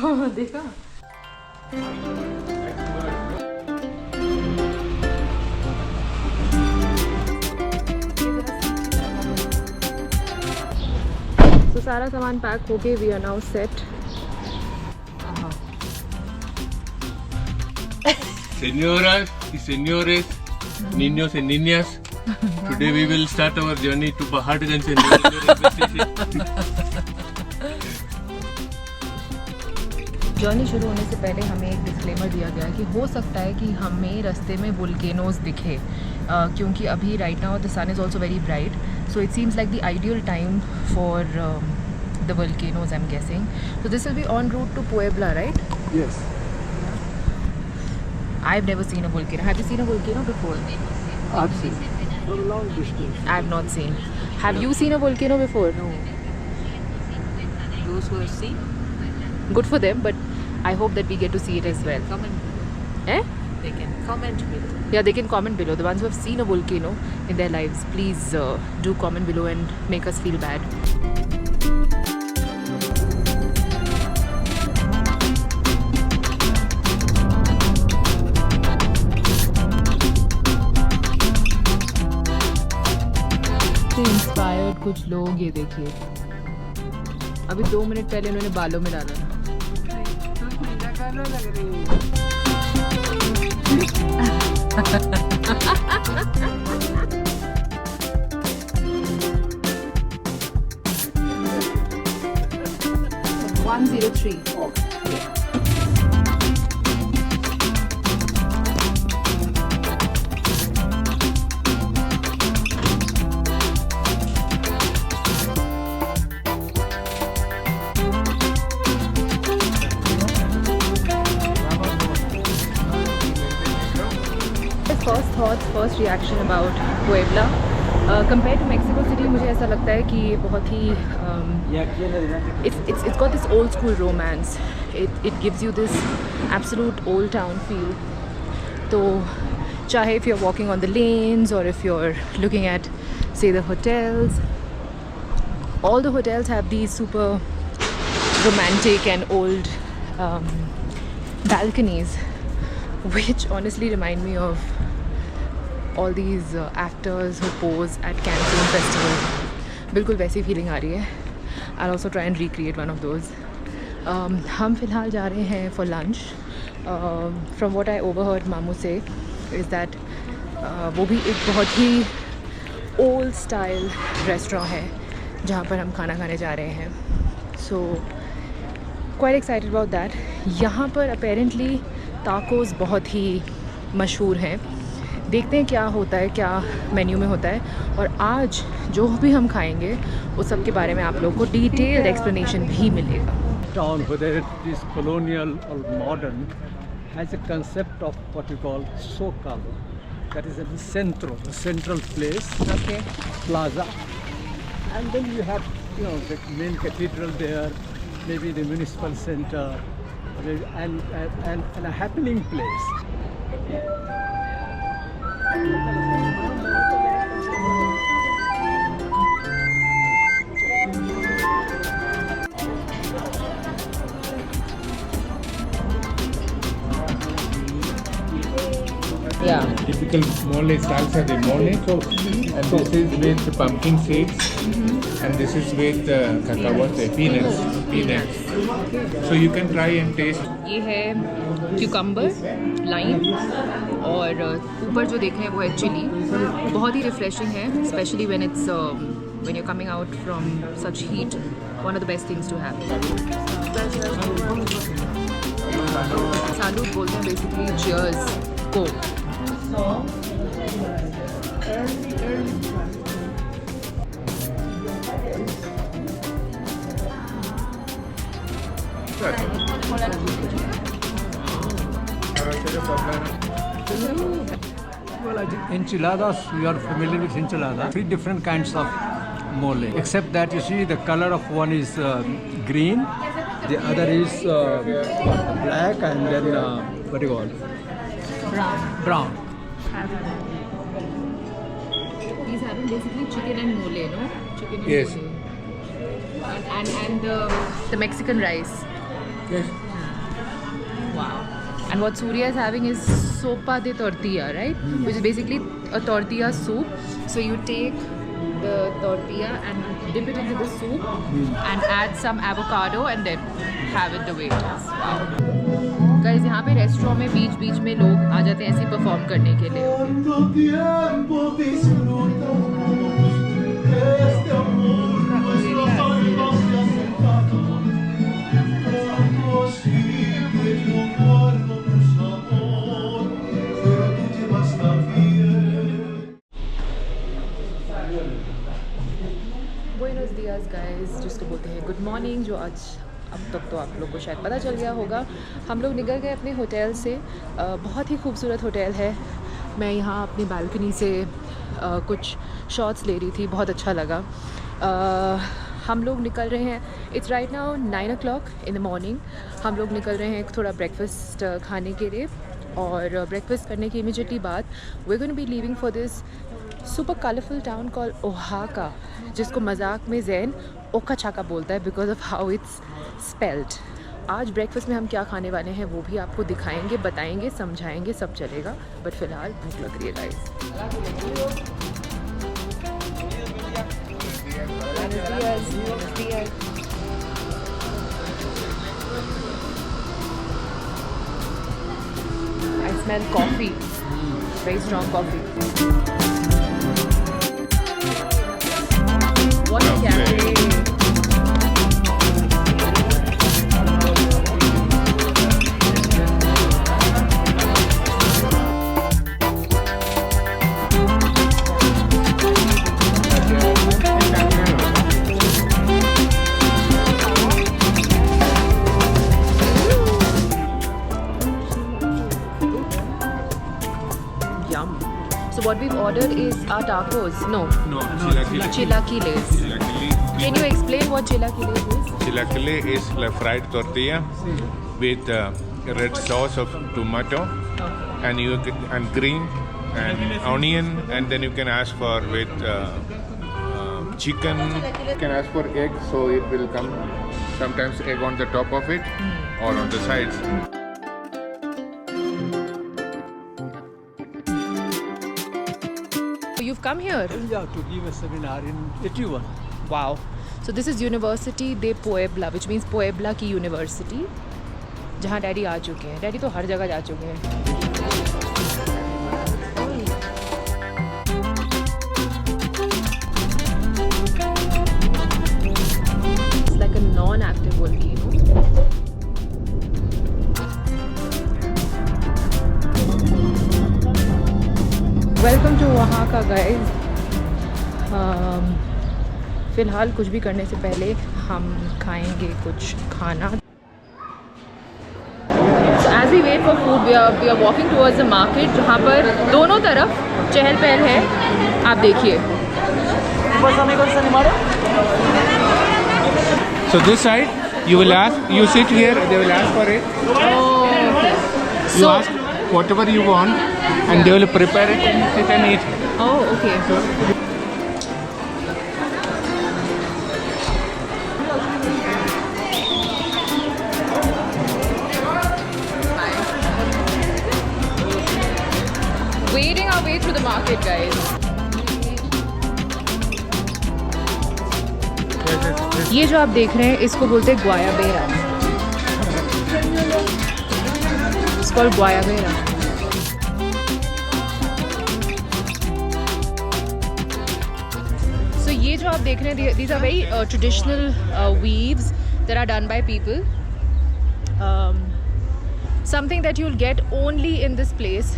देखा तो सारा सामान पैक हो गए, we are now set. Señoras y señores, niños y niñas, today we will start our journey to Paharganj and railway station. Journey शुरू होने से पहले हमें एक डिस्क्लेमर दिया गया कि हो सकता है कि हमें रास्ते में वोल्केनोज दिखे, क्योंकि अभी right now the sun is also very bright, so it seems like the ideal time for the volcanoes, I am guessing. So this will be en route to Puebla, right? Yes. I've never seen a volcano. Have you seen a volcano before? I've seen from a long distance. I've not seen. Have you seen a volcano before? No. Those who have seen, Good for them, but I hope that we get to see it as well. comment. Eh? They can comment below. Yeah, they can comment below. The ones who have seen a volcano in their lives, please do comment below and make us feel bad. Inspired कुछ लोग, ये देखिए अभी 2 minute पहले उन्होंने बालों में डाला था. First reaction about Puebla compare to Mexico City, मुझे ऐसा लगता है कि ये बहुत ही it's got this old school romance. It gives you this absolute old town feel. तो चाहे if you're walking on the lanes or if you're looking at say the hotels, all the hotels have these super romantic and old balconies, which honestly remind me of all these actors who pose at Cannes Film Festival. बिल्कुल वैसी feeling आ रही है. I'll also try and recreate one of those. हम फ़िलहाल जा रहे हैं for lunch. From what I overheard मामू say is that वो भी एक बहुत ही old style restaurant है जहाँ पर हम खाना खाने जा रहे हैं. So quite excited about that. यहाँ पर apparently tacos बहुत ही मशहूर हैं. देखते हैं क्या होता है, क्या मेन्यू में होता है, और आज जो भी हम खाएंगे उस सब के बारे में आप लोगों को डिटेल्ड एक्सप्लेनेशन भी मिलेगा. Town, whether it is colonial or modern, has a concept of what we call Zócalo. That is at the central place, Okay. plaza, and then you have the main cathedral there, maybe the municipal center, and a happening place. Yeah. Typical mole salsa de mole, and this is with pumpkin seeds, and this is with cacahuate, peanuts. So you can try and taste. ये है cucumber, lime, और ऊपर जो देख रहे हैं वो है चिली. बहुत ही रिफ्रेशिंग है, specially when it's when you're coming out from such heat. One of the best things to have. Salud बोलते हैं basically cheers को. Well, I think enchiladas, you are familiar with enchilada. 3 different kinds of mole, except that you see the color of one is green, the other is black, and then what do you call it? Brown. These having basically chicken and mole, no? Chicken and Yes. mole. And the Mexican rice. Yes. Wow. And what Surya is having is sopa de tortilla, right? Which is basically a tortilla soup. So you take the tortilla and dip it into the soup and add some avocado and then have it the way it is. Wow. Guys, यहाँ पे restaurant में बीच में लोग आ जाते हैं ऐसे perform करने के लिए. बुएनोस दियास गाइस, जिसको बोलते हैं गुड मॉर्निंग, जो आज अब तक तो आप लोग को शायद पता चल गया होगा. हम लोग निकल गए अपने होटल से. बहुत ही खूबसूरत होटल है. मैं यहाँ अपनी बालकनी से कुछ शॉट्स ले रही थी, बहुत अच्छा लगा. हम लोग निकल रहे हैं. It's right now 9 o'clock in the morning. हम लोग निकल रहे हैं थोड़ा ब्रेकफास्ट खाने के लिए, और ब्रेकफास्ट करने की इमीडिएटली बाद we going to be leaving for this super colourful town called ओहाका, जिसको मजाक में जैन ओका छाका बोलता है because of how it's spelled. आज ब्रेकफास्ट में हम क्या खाने वाले हैं वो भी आपको दिखाएंगे, बताएंगे, समझाएंगे, सब चलेगा. बट फिलहाल भूख लग रही है guys. I smell coffee, very strong coffee. What a cafe! Yum. So what we've ordered is our tacos. No, chilaquiles. Can you explain what chilaquiles is? Chilaquile is like fried tortilla with red sauce of tomato and green and onion, and then you can ask for with chicken. You can ask for egg, so it will come sometimes egg on the top of it or on the sides. You've come here? Yeah, to give a seminar in 81. Wow. So this is University de Puebla, which means Puebla की university, जहाँ daddy आ चुके हैं. Daddy तो हर जगह जा चुके हैं. It's like a non-active volcano. Welcome to ओहाका गाइस. फ़िलहाल कुछ भी करने से पहले हम खाएंगे कुछ खाना. So as we wait for food, we are walking towards the market, जहाँ पर दोनों तरफ चहल पहल है. आप देखिए. So this side you will ask, you sit here, they will ask for it. Okay. You ask whatever you want and they will prepare it and sit and eat. Oh, okay. Wading our way through the market, guys. ये जो आप देख रहे हैं इसको बोलते हैं guayabera. It's called guayabera. So ये जो आप देख रहे हैं, these are very traditional weaves that are done by people. Something that you'll get only in this place.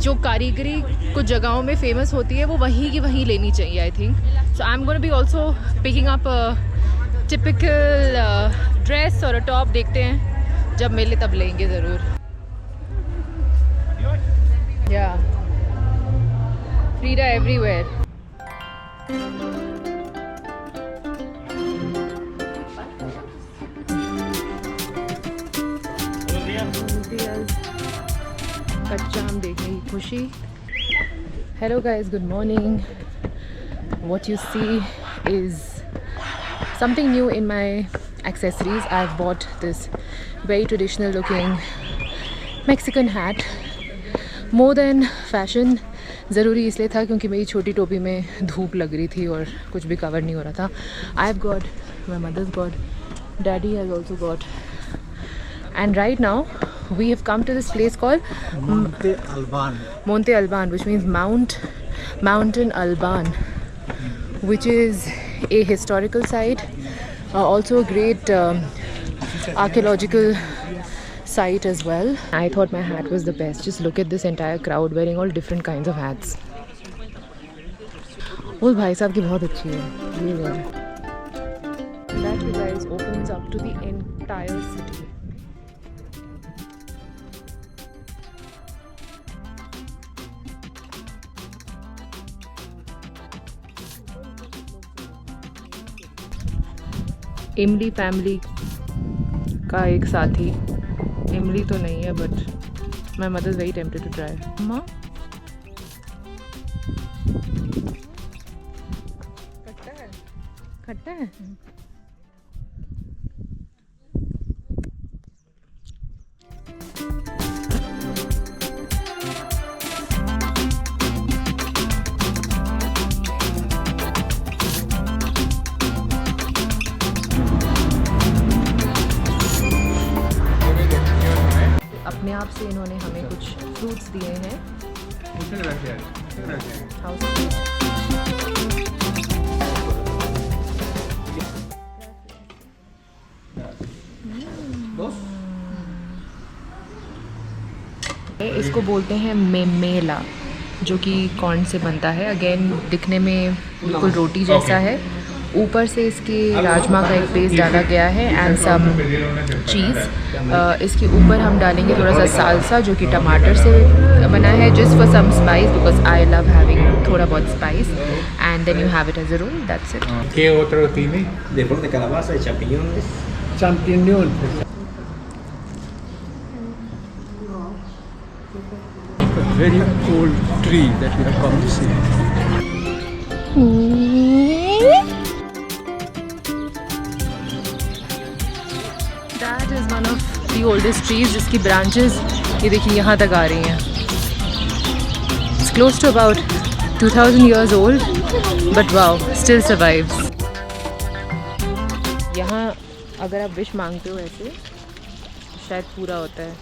जो कारीगरी कुछ जगहों में फेमस होती है वो वहीं की वहीं लेनी चाहिए, I think. So I am gonna be also picking up typical dress और अ टॉप. देखते हैं, जब मिले तब लेंगे ज़रूर. या फ्रीडा एवरीवेयर. कच्चा आम देखने की खुशी. Hello guys, good morning. What you see is something new in my accessories. I've bought this very traditional looking Mexican hat. More than fashion, ज़रूरी इसलिए था क्योंकि मेरी छोटी टोपी में धूप लग रही थी और कुछ भी कवर नहीं हो रहा था. I've got, my mother's got, daddy has also got. And right now we have come to this place called Monte Alban. Monte Alban, which means Mountain Alban, which is a historical site, also a great archaeological site as well. I thought my hat was the best. Just look at this entire crowd wearing all different kinds of hats. उस भाई साहब की बहुत अच्छी है ये वाली. That you guys opens up to the entire city. इमली फैमिली का एक साथी. इमली तो नहीं है but my mother is very tempted to try. अम्मा खट्टा है. अपने आप से इन्होंने हमें कुछ फ्रूट्स दिए हैं. इसको बोलते हैं मेमेला, जो कि कॉर्न से बनता है. अगेन दिखने में बिल्कुल रोटी जैसा है. ऊपर से इसके राजमा का एक पेस्ट डाला गया है एंड सम चीज़. इसके ऊपर हम डालेंगे थोड़ा सा सालसा जो कि टमाटर से बना है, just for some spice because I love having थोड़ा बहुत spice. And then you have it as a roll. That's it. ¿Qué otro tiene? De flor de calabaza y champiñones. Champignon. A very old tree that we have come to see. That is one of the oldest trees जिसकी branches ये देखिए यहाँ तक आ रही हैं. It's close to about 2000 years old, but wow, still survives. यहाँ अगर आप विश मांगते हो ऐसे शायद पूरा होता है.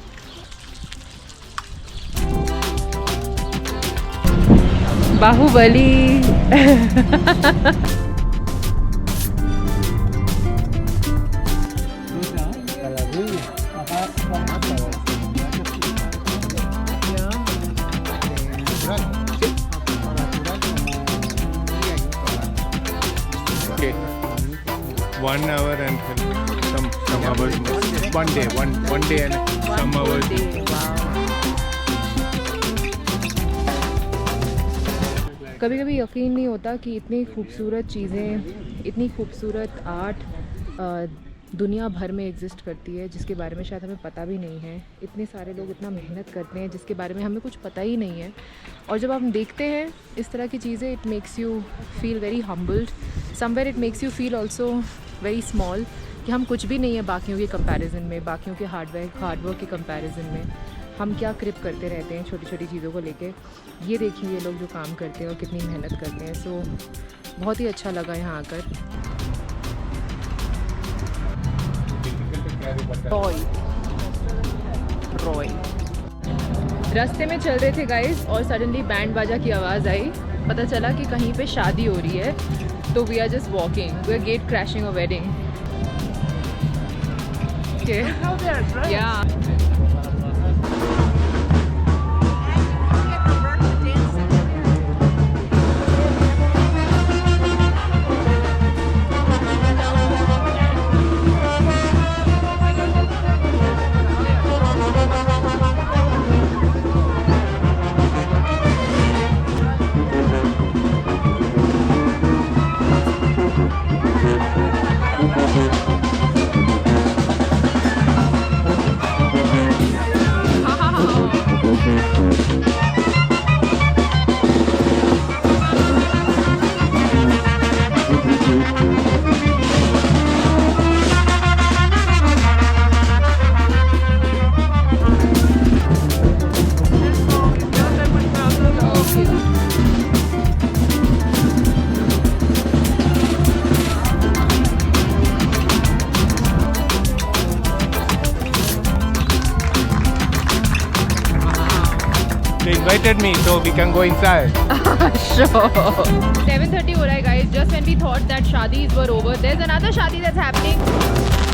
Baahubali. Okay. 1 hour and some hours more. One day and some hours. कभी कभी यकीन नहीं होता कि इतनी खूबसूरत चीज़ें, इतनी खूबसूरत आर्ट दुनिया भर में एग्जिस्ट करती है जिसके बारे में शायद हमें पता भी नहीं है. इतने सारे लोग इतना मेहनत करते हैं जिसके बारे में हमें कुछ पता ही नहीं है. और जब हम देखते हैं इस तरह की चीज़ें, it makes you feel very humbled. Somewhere it makes you feel also very small, कि हम कुछ भी नहीं है बाकियों के कंपैरिजन में, बाकियों के हार्डवर्क के कंपैरिजन में. हम क्या क्रिप करते रहते हैं छोटी छोटी चीज़ों को लेके. ये देखिए ये लोग जो काम करते हैं और कितनी मेहनत करते हैं. सो बहुत ही अच्छा लगा यहाँ आकर. रॉय रास्ते में चल रहे थे गाइस और सडनली बैंड बाजा की आवाज़ आई. पता चला कि कहीं पे शादी हो रही है. तो we are just walking, we are get crashing a wedding. या invited me, so we can go inside. Sure. 7:30 हो रहा है guys. Just when we thought that shadis were over, there's another shadi that's happening.